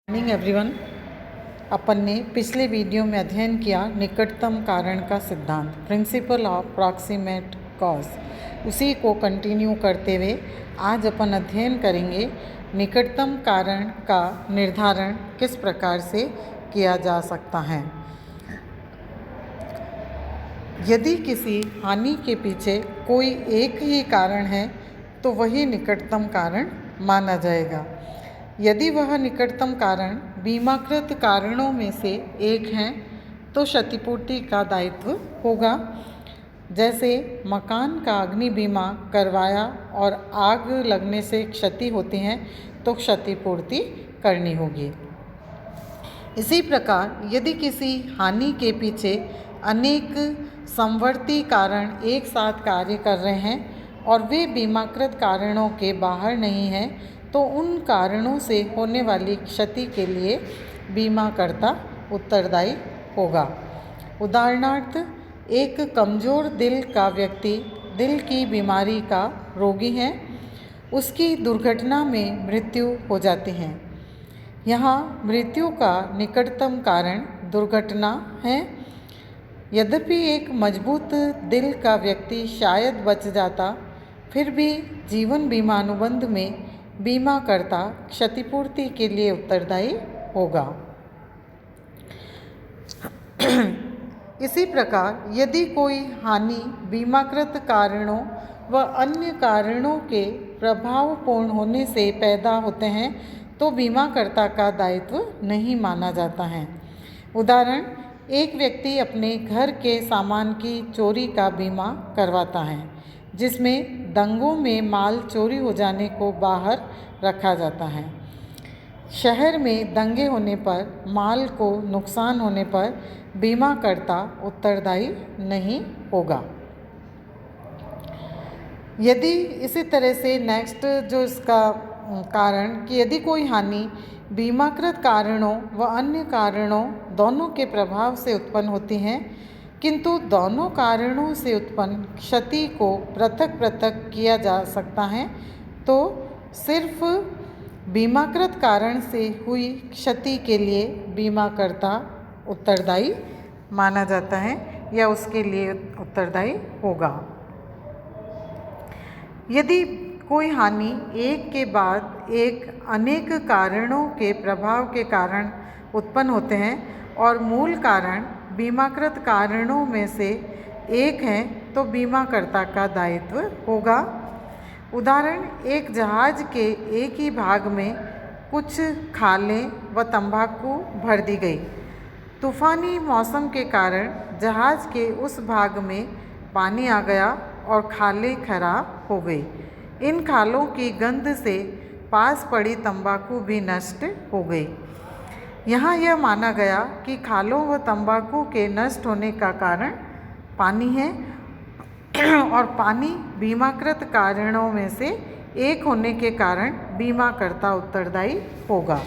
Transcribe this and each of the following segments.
Morning everyone. अपन ने पिछले video में अध्ययन किया निकटतम कारण का सिद्धांत, प्रिंसिपल ऑफ प्रॉक्सिमेट कॉज। उसी को कंटिन्यू करते हुए आज अपन अध्ययन करेंगे निकटतम कारण का निर्धारण किस प्रकार से किया जा सकता है। यदि किसी हानि के पीछे कोई एक ही कारण है तो वही निकटतम कारण माना जाएगा। यदि वह निकटतम कारण बीमाकृत कारणों में से एक है तो क्षतिपूर्ति का दायित्व होगा। जैसे मकान का अग्नि बीमा करवाया और आग लगने से क्षति होती है तो क्षतिपूर्ति करनी होगी। इसी प्रकार यदि किसी हानि के पीछे अनेक समवर्ती कारण एक साथ कार्य कर रहे हैं और वे बीमाकृत कारणों के बाहर नहीं हैं तो उन कारणों से होने वाली क्षति के लिए बीमाकर्ता उत्तरदायी होगा। उदाहरणार्थ, एक कमज़ोर दिल का व्यक्ति दिल की बीमारी का रोगी है, उसकी दुर्घटना में मृत्यु हो जाती है। यहाँ मृत्यु का निकटतम कारण दुर्घटना है। यद्यपि एक मजबूत दिल का व्यक्ति शायद बच जाता, फिर भी जीवन बीमा अनुबंध में बीमाकर्ता क्षतिपूर्ति के लिए उत्तरदायी होगा। इसी प्रकार यदि कोई हानि बीमाकृत कारणों व अन्य कारणों के प्रभावपूर्ण होने से पैदा होते हैं तो बीमाकर्ता का दायित्व नहीं माना जाता है। उदाहरण, एक व्यक्ति अपने घर के सामान की चोरी का बीमा करवाता है, जिसमें दंगों में माल चोरी हो जाने को बाहर रखा जाता है। शहर में दंगे होने पर माल को नुकसान होने पर बीमाकर्ता उत्तरदायी नहीं होगा। यदि इसी तरह से नेक्स्ट जो इसका कारण कि यदि कोई हानि बीमाकृत कारणों व अन्य कारणों दोनों के प्रभाव से उत्पन्न होती हैं, किंतु दोनों कारणों से उत्पन्न क्षति को पृथक पृथक किया जा सकता है तो सिर्फ बीमाकृत कारण से हुई क्षति के लिए बीमाकर्ता उत्तरदायी माना जाता है या उसके लिए उत्तरदायी होगा। यदि कोई हानि एक के बाद एक अनेक कारणों के प्रभाव के कारण उत्पन्न होते हैं और मूल कारण बीमाकृत कारणों में से एक है तो बीमाकर्ता का दायित्व होगा। उदाहरण, एक जहाज के एक ही भाग में कुछ खालें व तंबाकू भर दी गई। तूफ़ानी मौसम के कारण जहाज के उस भाग में पानी आ गया और खालें खराब हो गई। इन खालों की गंध से पास पड़ी तंबाकू भी नष्ट हो गई। यहाँ यह माना गया कि खालों व तंबाकू के नष्ट होने का कारण पानी है और पानी बीमाकृत कारणों में से एक होने के कारण बीमाकर्ता उत्तरदायी होगा।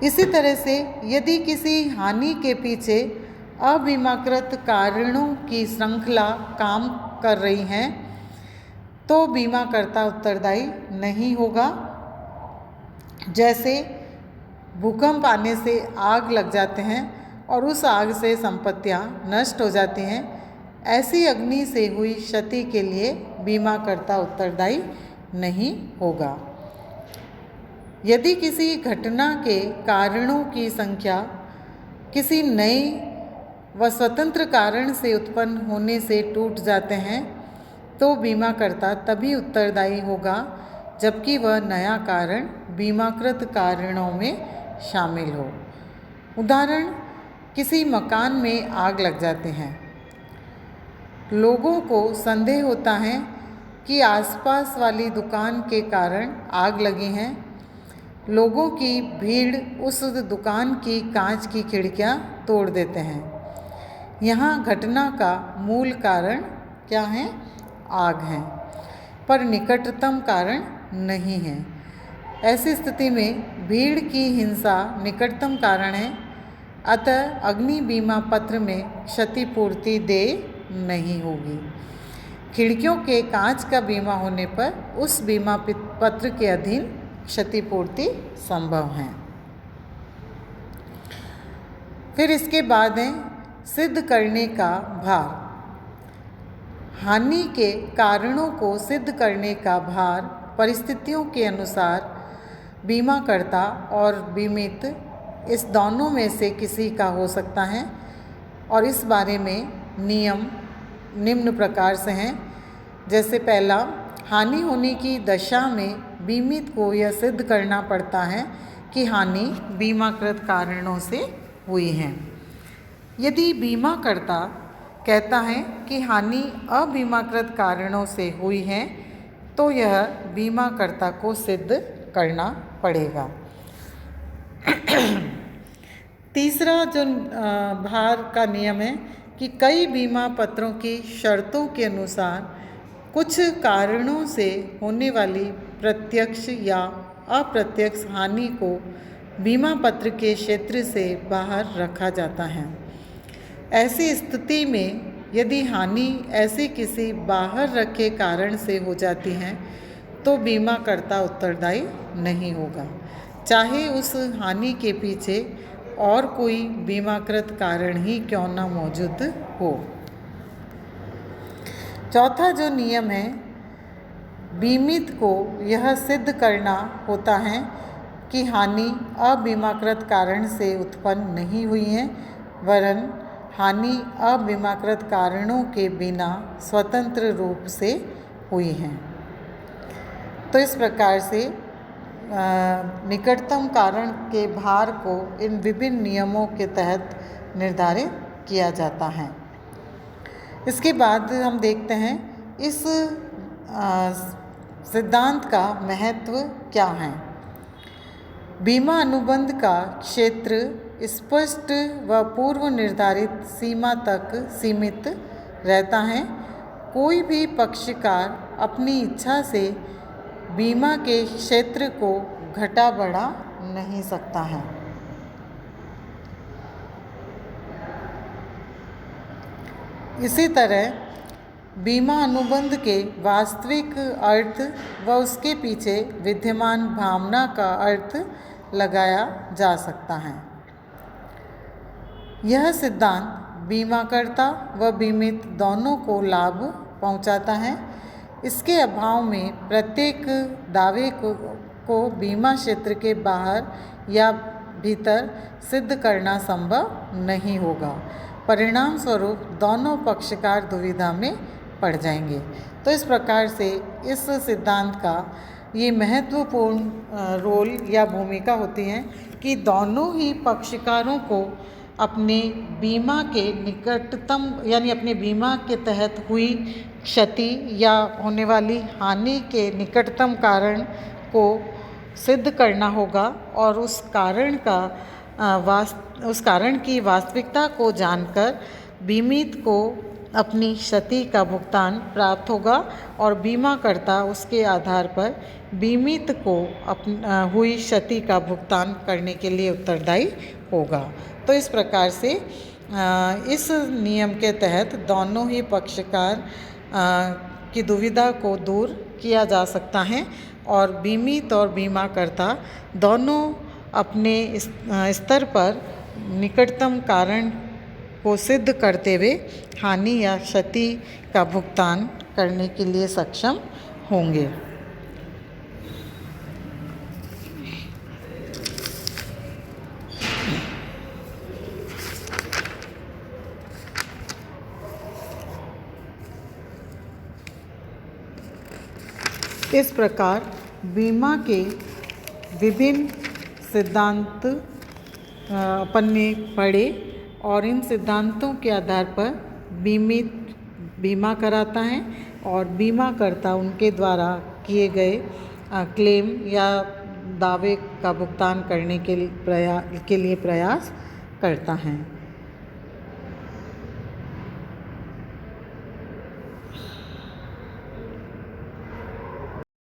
इसी तरह से यदि किसी हानि के पीछे अबीमाकृत कारणों की श्रृंखला काम कर रही है तो बीमाकर्ता उत्तरदायी नहीं होगा। जैसे भूकंप आने से आग लग जाते हैं और उस आग से संपत्तियां नष्ट हो जाती हैं, ऐसी अग्नि से हुई क्षति के लिए बीमाकर्ता उत्तरदायी नहीं होगा। यदि किसी घटना के कारणों की संख्या किसी नए व स्वतंत्र कारण से उत्पन्न होने से टूट जाते हैं तो बीमाकर्ता तभी उत्तरदायी होगा जबकि वह नया कारण बीमाकृत कारणों में शामिल हो। उदाहरण, किसी मकान में आग लग जाते हैं। लोगों को संदेह होता है कि आसपास वाली दुकान के कारण आग लगी है। लोगों की भीड़ उस दुकान की कांच की खिड़कियां तोड़ देते हैं। यहाँ घटना का मूल कारण क्या है? आग है, पर निकटतम कारण नहीं है। ऐसी स्थिति में भीड़ की हिंसा निकटतम कारण है, अतः अग्नि बीमा पत्र में क्षतिपूर्ति देय नहीं होगी। खिड़कियों के कांच का बीमा होने पर उस बीमा पत्र के अधीन क्षतिपूर्ति संभव है। फिर इसके बाद है सिद्ध करने का भार। हानि के कारणों को सिद्ध करने का भार परिस्थितियों के अनुसार बीमाकर्ता और बीमित इस दोनों में से किसी का हो सकता है और इस बारे में नियम निम्न प्रकार से हैं। जैसे पहला, हानि होने की दशा में बीमित को यह सिद्ध करना पड़ता है कि हानि बीमाकृत कारणों से हुई है। यदि बीमाकर्ता कहता है कि हानि अबीमाकृत कारणों से हुई है तो यह बीमाकर्ता को सिद्ध करना पड़ेगा। तीसरा जो भार का नियम है कि कई बीमा पत्रों की शर्तों के अनुसार कुछ कारणों से होने वाली प्रत्यक्ष या अप्रत्यक्ष हानि को बीमा पत्र के क्षेत्र से बाहर रखा जाता है। ऐसी स्थिति में यदि हानि ऐसे किसी बाहर रखे कारण से हो जाती है तो बीमाकर्ता उत्तरदायी नहीं होगा, चाहे उस हानि के पीछे और कोई बीमाकृत कारण ही क्यों न मौजूद हो। चौथा जो नियम है, बीमित को यह सिद्ध करना होता है कि हानि अबीमाकृत कारण से उत्पन्न नहीं हुई है, वरन हानि अबीमाकृत कारणों के बिना स्वतंत्र रूप से हुई है। तो इस प्रकार से निकटतम कारण के भार को इन विभिन्न नियमों के तहत निर्धारित किया जाता है। इसके बाद हम देखते हैं इस सिद्धांत का महत्व क्या है। बीमा अनुबंध का क्षेत्र स्पष्ट व पूर्व निर्धारित सीमा तक सीमित रहता है। कोई भी पक्षकार अपनी इच्छा से बीमा के क्षेत्र को घटा बढ़ा नहीं सकता है। इसी तरह बीमा अनुबंध के वास्तविक अर्थ व उसके पीछे विद्यमान भावना का अर्थ लगाया जा सकता है। यह सिद्धांत बीमाकर्ता व बीमित दोनों को लाभ पहुंचाता है। इसके अभाव में प्रत्येक दावे को बीमा क्षेत्र के बाहर या भीतर सिद्ध करना संभव नहीं होगा। परिणाम स्वरूप दोनों पक्षकार दुविधा में पड़ जाएंगे। तो इस प्रकार से इस सिद्धांत का ये महत्वपूर्ण रोल या भूमिका होती है कि दोनों ही पक्षकारों को अपने बीमा के निकटतम यानी अपने बीमा के तहत हुई क्षति या होने वाली हानि के निकटतम कारण को सिद्ध करना होगा और उस कारण की वास्तविकता को जानकर बीमित को अपनी क्षति का भुगतान प्राप्त होगा और बीमाकर्ता उसके आधार पर बीमित को हुई क्षति का भुगतान करने के लिए उत्तरदायी होगा। तो इस प्रकार से इस नियम के तहत दोनों ही पक्षकार की दुविधा को दूर किया जा सकता है और बीमित और बीमाकर्ता दोनों अपने स्तर पर निकटतम कारण को सिद्ध करते हुए हानि या क्षति का भुगतान करने के लिए सक्षम होंगे। इस प्रकार बीमा के विभिन्न सिद्धांत अपन ने पढ़े और इन सिद्धांतों के आधार पर बीमित बीमा कराता है और बीमाकर्ता उनके द्वारा किए गए क्लेम या दावे का भुगतान करने के लिए प्रयास करता है।